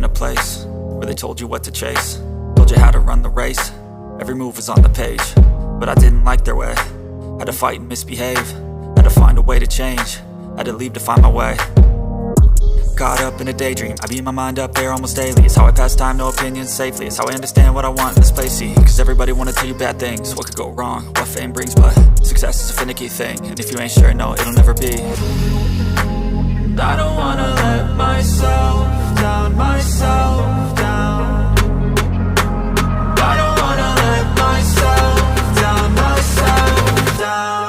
a place where they told you what to chase, told you how to run the race. Every move was on the page, but I didn't like their way. Had to fight and misbehave, had to find a way to change, had to leave to find my way. Caught up in a daydream, I beat my mind up there almost daily. It's how I pass time, no opinions safely. It's how I understand what I want in this place, see. Cause everybody wanna tell you bad things, what could go wrong, what fame brings. But success is a finicky thing, and if you ain't sure, no, it'll never be. I don't wanna let myself down, myself down. I don't wanna let myself down, myself down.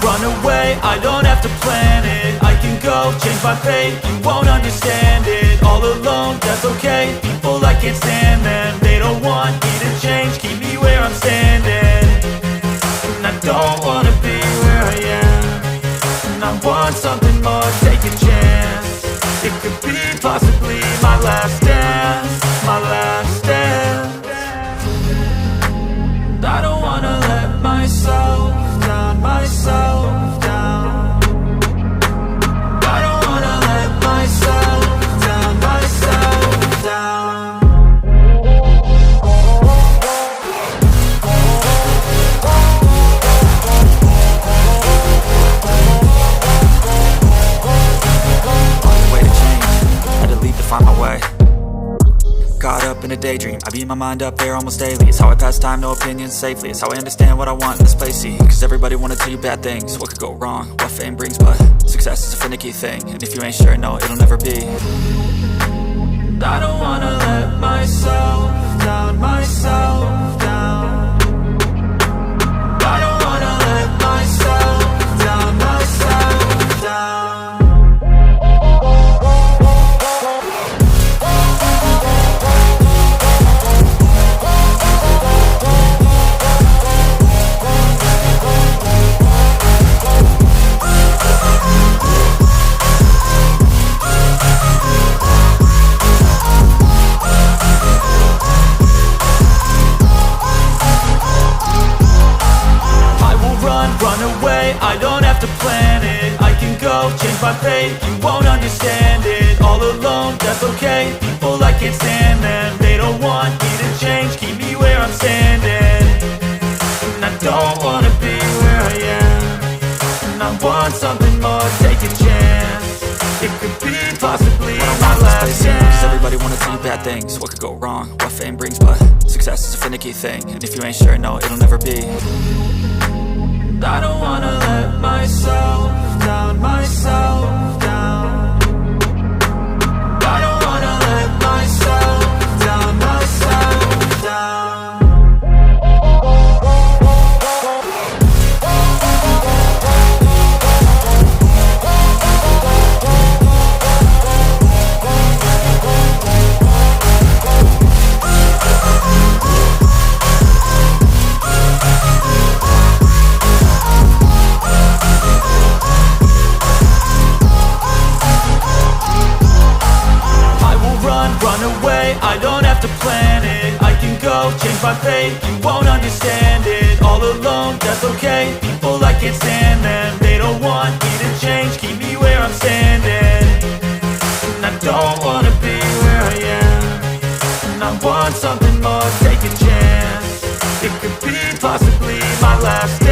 Run away, I don't have to plan it. I can go, change my fate, you won't understand it. All alone, that's okay, people I can't stand them. They don't want me to change, keep me where I'm standing. And I don't wanna be where I am, and I want something more, take a chance. It could be possibly my last dance, my last dance. I don't wanna let myself down, myself down. I don't wanna let myself down, myself down. On the way to change, had to leave to find my way. Caught up in a daydream, I beat my mind up there almost daily. It's how I pass time, no opinions safely. It's how I understand what I want in this place, see. Cause everybody wanna tell you bad things, what could go wrong, what fame brings. But success is a finicky thing, and if you ain't sure, no, it'll never be. I don't wanna let myself down, myself down. I don't wanna let myself down, myself down. Run away, I don't have to plan it. I can go, change my fate, you won't understand it. All alone, that's okay, people I can't stand them. They don't want me to change, keep me where I'm standing. And I don't wanna be where I am, and I want something more, take a chance. It could be possibly my last dance. Cause everybody wanna tell you bad things, what could go wrong, what fame brings. But success is a finicky thing, and if you ain't sure, no, it'll never be. I don't wanna let myself down, myself down. I don't wanna let myself down, myself down. Run away, I don't have to plan it. I can go, change my fate, you won't understand it. All alone, that's okay, people I can't stand them. They don't want me to change, keep me where I'm standing. And I don't wanna be where I am, and I want something more, take a chance. It could be possibly my last day.